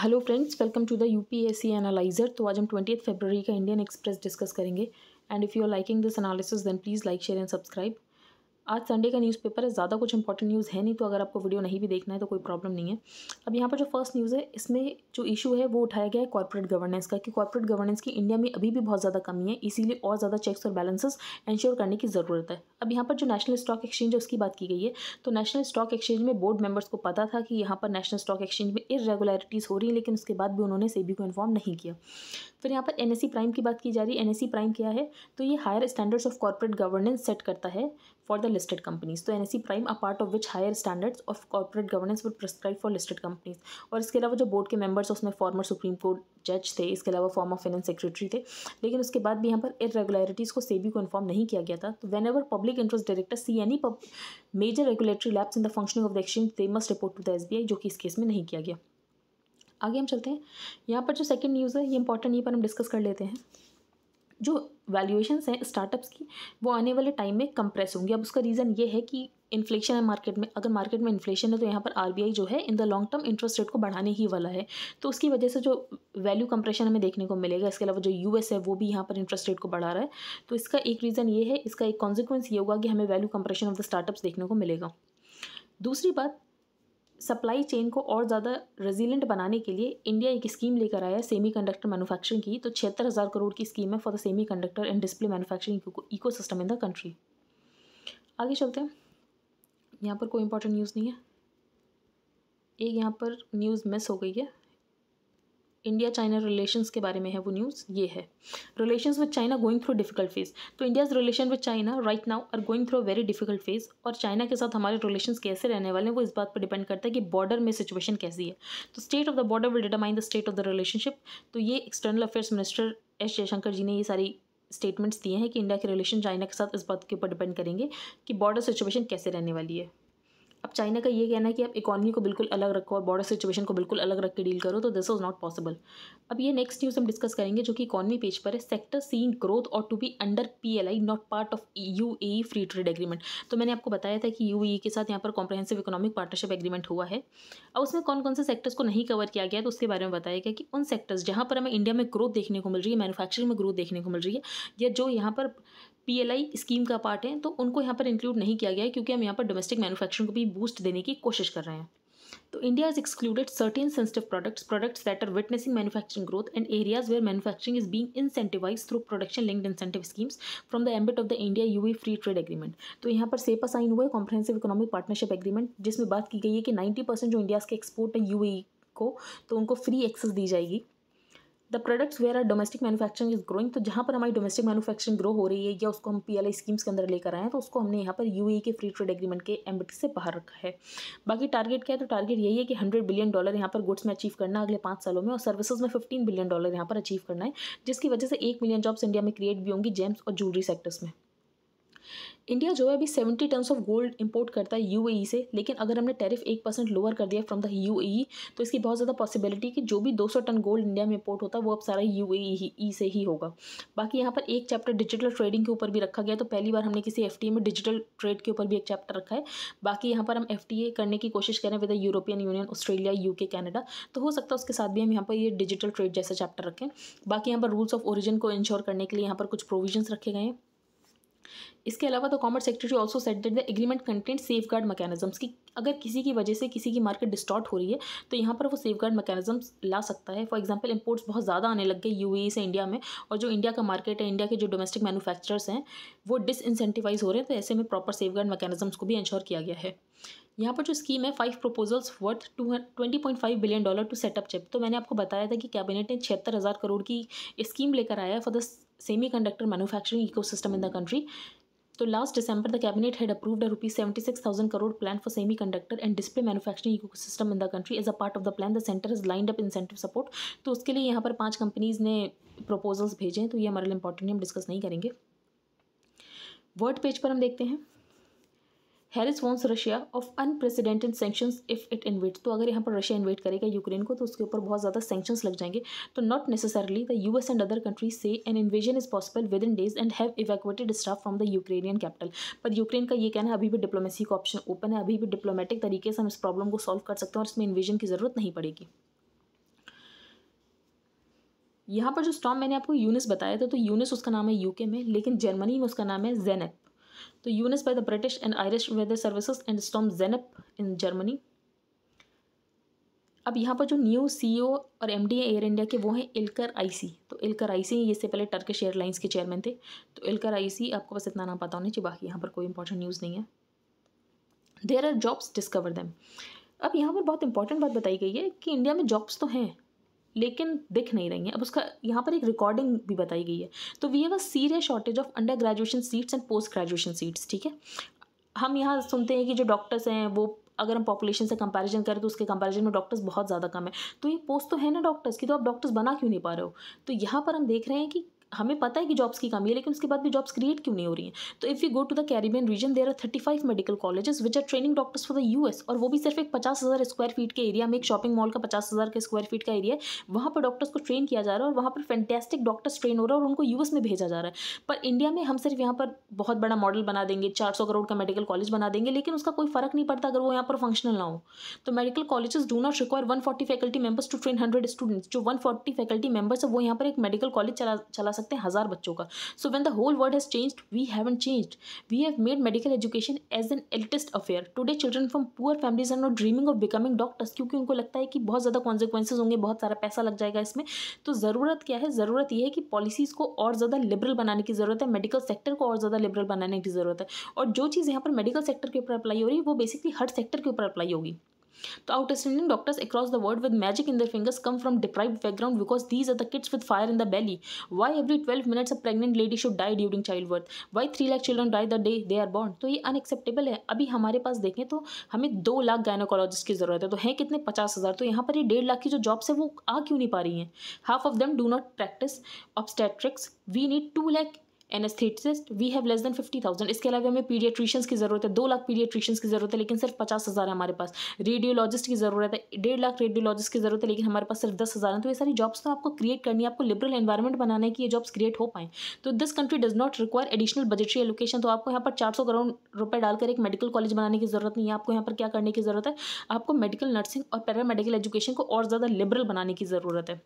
Hello friends, welcome to the UPSC analyser. तो आज हम 20 फरवरी का इंडियन एक्सप्रेस डिस्कस करेंगे। And if you are liking this analysis then please like, share and subscribe. आज Sunday का न्यूज़पेपर है, ज़्यादा कुछ इंपॉर्टेंट न्यूज़ है नहीं, तो अगर आपको वीडियो नहीं भी देखना है तो कोई प्रॉब्लम नहीं है। अब यहाँ पर जो फर्स्ट न्यूज़ है, इसमें जो इशू है वो उठाया गया है कॉर्पोरेट गवर्नेंस का, कि कॉर्पोरेट गवर्नेंस की इंडिया में अभी भी बहुत ज़्यादा कमी है, इसीलिए और ज़्यादा चेक्स और बैलेंसेस इंश्योर करने की ज़रूरत है। अब यहाँ पर जो नेशनल स्टॉक एक्सचेंज है उसकी बात की गई है। तो नेशनल स्टॉक एक्सचेंज में बोर्ड मेंबर्स को पता था कि यहाँ पर नेशनल स्टॉक एक्सचेंज में इरेगुलरिटीज़ हो रही है, लेकिन उसके बाद भी उन्होंने सेबी को इन्फॉर्म नहीं किया। फिर यहाँ पर एनएससी प्राइम की बात की जा रही है। एनएससी प्राइम क्या है? तो ये higher standards of corporate governance set करता है फॉर द लिस्टेड कंपनीज। तो NSC prime a part of which higher standards of corporate governance would prescribe for listed companies. और इसके अलावा जो बोर्ड के मेंबर्स उसमें फॉर्मर सुप्रीम कोर्ट जज थे, इसके अलावा फॉर्मर फाइनेंस सेक्रेटरी थे, लेकिन उसके बाद भी यहाँ पर इरेगुलरिटीज़ को सेबी को इन्फॉर्म नहीं किया गया था। तो whenever public interest director see any major regulatory lapse in the functioning of the exchange they must report to the SBI, जो कि इस केस में नहीं किया गया। आगे हम चलते हैं। यहाँ पर जो सेकंड न्यूज़ है ये इंपॉर्टेंट, ये पर हम डिस्कस कर लेते हैं। जो वैल्यूएशंस हैं स्टार्टअप्स की, वो आने वाले टाइम में कंप्रेस होंगी। अब उसका रीज़न ये है कि इन्फ्लेशन है मार्केट में। अगर मार्केट में इन्फ्लेशन है तो यहाँ पर आरबीआई जो है in the long term interest rate को बढ़ाने ही वाला है। तो उसकी वजह से जो वैल्यू कंप्रेशन हमें देखने को मिलेगा। इसके अलावा जो यूएस है वो भी यहाँ पर इंटरेस्ट रेट को बढ़ा रहा है। तो इसका एक रीज़न ये है, इसका एक कॉन्सिक्वेंस ये होगा कि हमें value compression of the startups देखने को मिलेगा। दूसरी बात, सप्लाई चेन को और ज़्यादा रेजिलेंट बनाने के लिए इंडिया एक स्कीम लेकर आया है सेमीकंडक्टर मैन्युफैक्चरिंग की। तो 76,000 करोड़ की स्कीम है for the semiconductor and display manufacturing ecosystem in the country. आगे चलते हैं। यहाँ पर कोई इंपॉर्टेंट न्यूज़ नहीं है। एक यहाँ पर न्यूज़ मिस हो गई है, इंडिया चाइना रिलेशंस के बारे में है वो न्यूज़। ये है relations with China going through difficult phase. तो India's relation with China right now are going through a very difficult phase. और चाइना के साथ हमारे रिलेशंस कैसे रहने वाले हैं वो इस बात पर डिपेंड करता है कि बॉर्डर में सिचुएशन कैसी है। तो state of the border will determine the state of the relationship. तो ये external affairs minister S Jaishankar ji ने ये सारी स्टेटमेंट्स दिए हैं कि इंडिया के रिलेशन चाइना के साथ इस बात के ऊपर डिपेंड करेंगे कि बॉर्डर सिचुएशन कैसे रहने वाली है। अब चाइना का ये कहना है कि आप इकॉनमी को बिल्कुल अलग रखो और बॉर्डर सिचुएशन को बिल्कुल अलग रख के डील करो, तो दिस इज नॉट पॉसिबल। अब ये नेक्स्ट न्यूज़ हम डिस्कस करेंगे जो कि इकॉनमी पेज पर है। सेक्टर सीइंग ग्रोथ और to be under PLI not part of UAE free trade agreement. तो मैंने आपको बताया था कि यूएई के साथ यहाँ पर कॉम्प्रहेंसिव इकोनॉमिक पार्टनरशिप एग्रीमेंट हुआ है। अब उसमें कौन कौन से सेक्टर्स को नहीं कवर किया गया है तो उसके बारे में बताया गया कि उन सेक्टर्स जहाँ पर हमें इंडिया में ग्रोथ देखने को मिल रही है, मैन्युफैक्चरिंग में ग्रोथ देखने को मिल रही है, या जो यहाँ पर पीएलआई स्कीम का पार्ट है, तो उनको यहाँ पर इंक्लूड नहीं किया गया है, क्योंकि हम यहाँ पर डोमेस्टिक मैन्युफैक्चरिंग को भी बूस्ट देने की कोशिश कर रहे हैं। तो India has excluded certain sensitive products that are witnessing manufacturing growth and areas where manufacturing is being incentivized through production linked incentive schemes from the ambit of the India UAE Free Trade Agreement। तो यहाँ पर सेपा sign हुआ है, comprehensive economic partnership agreement, जिसमें बात की गई है कि 90% जो इंडिया के एक्सपोर्ट है यूएई को, तो उनको फ्री एक्सेस दी जाएगी। The products where are domestic manufacturing is growing. तो जहाँ पर हमारी डोमेस्टिक मैन्युफैक्चरिंग ग्रो हो रही है या उसको हम पीएलआई स्कीम्स के अंदर लेकर आए हैं, तो उसको हमने यहाँ पर यूएई के फ्री ट्रेड एग्रीमेंट के एम्बिटी से बाहर रखा है। बाकी टारगेट क्या है? तो टारगेट यही है कि $100 बिलियन यहाँ पर गुड्स में अचीव करना अगले 5 सालों में, और सर्विसेज में $15 बिलियन यहाँ पर अचीव करना है, जिसकी वजह से 1 मिलियन जॉब्स इंडिया में क्रिएट भी होंगी जेम्स और ज्वेलरी सेक्टर्स में। इंडिया जो है अभी 70 टन्स ऑफ गोल्ड इंपोर्ट करता है यूएई से, लेकिन अगर हमने टैरिफ 1% लोअर कर दिया फ्रॉम द यूएई, तो इसकी बहुत ज़्यादा पॉसिबिलिटी कि जो भी 200 टन गोल्ड इंडिया में इंपोर्ट होता है वो अब सारा यूएई से ही होगा। बाकी यहाँ पर एक चैप्टर डिजिटल ट्रेडिंग के ऊपर भी रखा गया, तो पहली बार हमने किसी एफटीए में डिजिटल ट्रेड के ऊपर भी एक चैप्टर रखा है। बाकी यहाँ पर हम एफटीए करने की कोशिश करें with the European union, Australia, UK, Canada, तो हो सकता है उसके साथ भी हम यहाँ पर ये डिजिटल ट्रेड जैसा चैप्टर रखें। बाकी यहाँ पर रूल्स ऑफ ओरिजिन को इंश्योर करने के लिए यहाँ पर कुछ प्रोविजंस रखे गए हैं। इसके अलावा तो commerce secretary also said that the agreement content safe guard mechanisms, की अगर किसी की वजह से किसी की मार्केट डिस्टॉर्ट हो रही है तो यहाँ पर वो सेफ गार्ड मैकेनिज्म्स ला सकता है। फॉर एग्जांपल इंपोर्ट्स बहुत ज़्यादा आने लग गए यूएई से इंडिया में, और जो इंडिया का मार्केट है, इंडिया के जो डोमेस्टिक मैन्युफैक्चरर्स हैं वो डिसइंसेंटिवाइज हो रहे हैं, तो ऐसे में प्रॉपर सेफ गार्ड मैकेनिज्म्स को भी इंश्योर किया गया है। यहाँ पर जो स्कीम है 5 proposals worth $20.5 billion to set up chip. तो मैंने आपको बताया था कि कैबिनेट ने 76,000 करोड़ की स्कीम लेकर आया है for the semiconductor manufacturing ecosystem in the country. तो last December the cabinet had approved a rupees 76,000 crore plan for semiconductor and display manufacturing ecosystem in the country. As a part of the plan, the center has lined up incentive support. तो उसके लिए यहाँ पर 5 companies ने proposals भेजे हैं, तो ये हमारे लिए इंपॉर्टेंट है, हम डिस्कस नहीं करेंगे। वर्ड पेज पर हम देखते हैं Harris warns Russia of unprecedented sanctions if it invade. तो अगर यहाँ पर रशिया इन्वेट करेगा यूक्रेन को तो उसके ऊपर बहुत ज़्यादा सैंक्शंस लग जाएंगे। तो not necessarily the US and other countries से an invasion is possible within days and have evacuated staff from the Ukrainian capital. पर यूक्रेन का ये कहना है अभी भी डिप्लोमेसी का ऑप्शन ओपन है, अभी भी डिप्लोमेटिक तरीके से हम इस प्रॉब्लम को सॉल्व कर सकते हैं और इसमें इन्वेजन की ज़रूरत नहीं पड़ेगी। यहाँ पर जो स्टॉर्म मैंने आपको यूनिस बताया था, तो यूनिस उसका नाम है यूके में, लेकिन जर्मनी में उसका नाम है जेनेप। तो Eunice by the British and Irish weather services and storm Zeynep in Germany. अब यहाँ पर जो न्यू सीईओ और एमडी है एयर इंडिया के, वो हैं इल्कर आईसी। तो इल्कर आईसी ये इससे पहले टर्किश एयरलाइंस के चेयरमैन थे। तो इल्कर आईसी, आपको बस इतना नाम पता होना चाहिए, बाकी यहाँ पर कोई इंपॉर्टेंट न्यूज़ नहीं है। There are jobs, discover them. अब यहाँ पर बहुत इंपॉर्टेंट बात बताई गई है कि इंडिया में जॉब्स तो हैं लेकिन दिख नहीं रही हैं। अब उसका यहाँ पर एक रिकॉर्डिंग भी बताई गई है। तो we have a serious shortage of under graduation seats and post graduation seats. ठीक है, हम यहाँ सुनते हैं कि जो डॉक्टर्स हैं वो, अगर हम पॉपुलेशन से कंपैरिजन करें तो उसके कंपैरिजन में डॉक्टर्स बहुत ज़्यादा कम है। तो ये पोस्ट तो है ना डॉक्टर्स की, तो आप डॉक्टर्स बना क्यों नहीं पा रहे हो? तो यहाँ पर हम देख रहे हैं कि हमें पता है कि जॉब्स की कमी है, लेकिन उसके बाद भी जॉब्स क्रिएट क्यों नहीं हो रही हैं? तो if you go to the Caribbean region, there are 35 medical colleges which are training doctors for the US, और वो भी सिर्फ एक 50,000 स्क्वायर फीट के एरिया में, एक शॉपिंग मॉल का 50,000 के स्क्वायर फीट का एरिया है, वहाँ पर डॉक्टर्स को ट्रेन किया जा रहा है और वहाँ पर फैंटेस्टिक डॉक्टर्स ट्रेन हो रहा है और उनको यूएस में भेजा जा रहा है। पर इंडिया में हम सिर्फ यहाँ पर बहुत बड़ा मॉडल बना देंगे, 400 करोड़ का मेडिकल कॉलेज बना देंगे, लेकिन उसका कोई फर्क नहीं पड़ता अगर वो यहाँ पर फंक्शनल ना हो। तो medical colleges do not require 140 faculty members to train 100 students. जो 140 फैकल्टी मेंबर्स है वो यहाँ पर एक मेडिकल कॉलेज चला सकते हैं 1000 बच्चों का। So when the whole world has changed, we haven't changed. We have made medical education as an elitist affair. Today children from poor families are not dreaming of becoming doctors, क्योंकि उनको लगता है कि बहुत ज़्यादा कॉन्सिक्वेंसेज होंगे, बहुत सारा पैसा लग जाएगा इसमें। तो ज़रूरत क्या है? ज़रूरत ये है कि पॉलिसीज़ को और ज़्यादा लिबरल बनाने की ज़रूरत है, मेडिकल सेक्टर को और ज़्यादा लिबरल बनाने की ज़रूरत है। और जो चीज़ यहाँ पर मेडिकल सेक्टर के ऊपर अप्लाई हो रही है वो बेसिकली हर सेक्टर के ऊपर अप्लाई होगी। तो outstanding doctors across the world with magic in their fingers come from deprived background because these are the kids with fire in the belly. Why every 12 minutes a pregnant lady should die during childbirth? Why 3 lakh children die the day they are born? तो ये unacceptable है। अभी हमारे पास देखें तो हमें 2 lakh gynaecologist की ज़रूरत है, तो हैं कितने? 50,000। तो यहाँ पर ये 1.5 लाख की जो जॉब्स है वो आ क्यों नहीं पा रही हैं? Half of them do not practise obstetrics. We need 2 lakh anaesthetist, we have less than 50,000। इसके अलावा हमें पीडियाट्रिशियंस की ज़रूरत है, 2 लाख पीडियाट्रिशियंस की ज़रूरत है, लेकिन सिर्फ 50,000 है हमारे पास। रेडियोलॉजिस्ट की ज़रूरत है, 1.5 लाख रेडियोलॉजिस्ट की ज़रूरत है, लेकिन हमारे पास सिर्फ 10,000 है। तो ये सारी जॉब्स तो आपको क्रिएट करनी है, आपको लिबरल एनवायरमेंट बनाना है कि ये जॉब्स क्रिएट हो पाएँ। तो this country does not require additional budgetary allocation. तो आपको यहाँ पर 400 करोड़ रुपये डालकर एक मेडिकल कॉलेज बनाने की ज़रूरत नहीं है। आपको यहाँ पर क्या करने की ज़रूरत है? आपको मेडिकल नर्सिंग और पैरामेडिकल एजुकेशन को और ज़्यादा लिबरल बनाने की ज़रूरत है।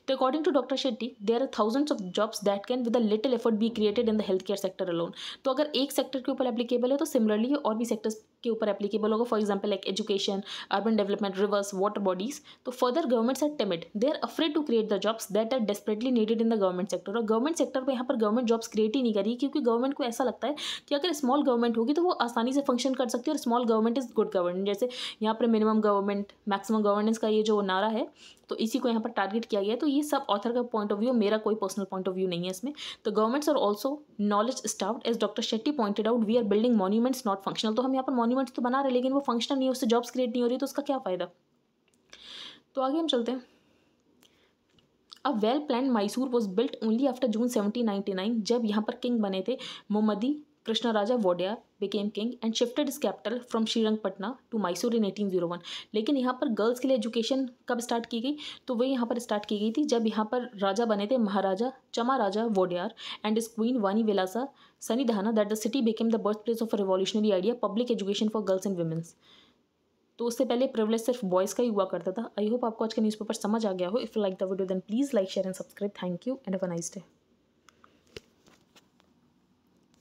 तो according to doctor Shetty, there are thousands of jobs that can with a little effort be created in the health care sector alone. तो अगर एक सेक्टर के ऊपर एप्लीकेबल है तो सिमिलरली ये और भी सेक्टर्स के ऊपर एप्लीकेबल होगा। For example like education, urban development, rivers, water bodies. तो further governments are timid, they are afraid to create the jobs that are desperately needed in the government sector. और government sector पर यहाँ पर government jobs create ही नहीं करी, क्योंकि government को ऐसा लगता है कि अगर स्मॉल गवर्नमेंट होगी तो वो आसानी से फंक्शन कर सकती है और small government is good government. जैसे यहाँ पर मिनिमम गवर्नमेंट मैक्सिमम गवर्नेंस का ये जो नारा है, तो इसी को यहाँ पर टारगेट किया गया है। तो ये सब ऑथर का पॉइंट ऑफ व्यू, मेरा कोई पर्सनल पॉइंट ऑफ व्यू नहीं है इसमें। तो governments are also knowledge staffed, as doctor Shetty pointed out, we are building monuments not functional. तो हम यहाँ पर मॉन्यूमेंट्स तो बना रहे हैं लेकिन वो फंक्शनल नहीं है, उससे जॉब्स क्रिएट नहीं हो रही, तो उसका क्या फ़ायदा? तो आगे हम चलते हैं। A well plan Mysore was built only after June 1799, जब यहाँ पर किंग बने थे मोहम्मदी Krishnaraja Wodeyar became king and shifted his capital from Srirangapatna to Mysore in 1801। लेकिन यहाँ पर गर्ल्स के लिए एजुकेशन कब स्टार्ट की गई? तो वही यहाँ पर स्टार्ट की गई थी जब यहाँ पर राजा बने थे Maharaja Chamaraja Wodeyar and his queen Vani Vilasa Sannidhana, that the city became the birth place of a revolutionary idea, public education for girls and womens. तो उससे पहले प्रिविलेज सिर्फ बॉयज़ का ही हुआ करता था। आई होप आपको आज का न्यूज़पेपर समझ आ गया हो। If you like the video then please like, share and subscribe. Thank you and have a nice day.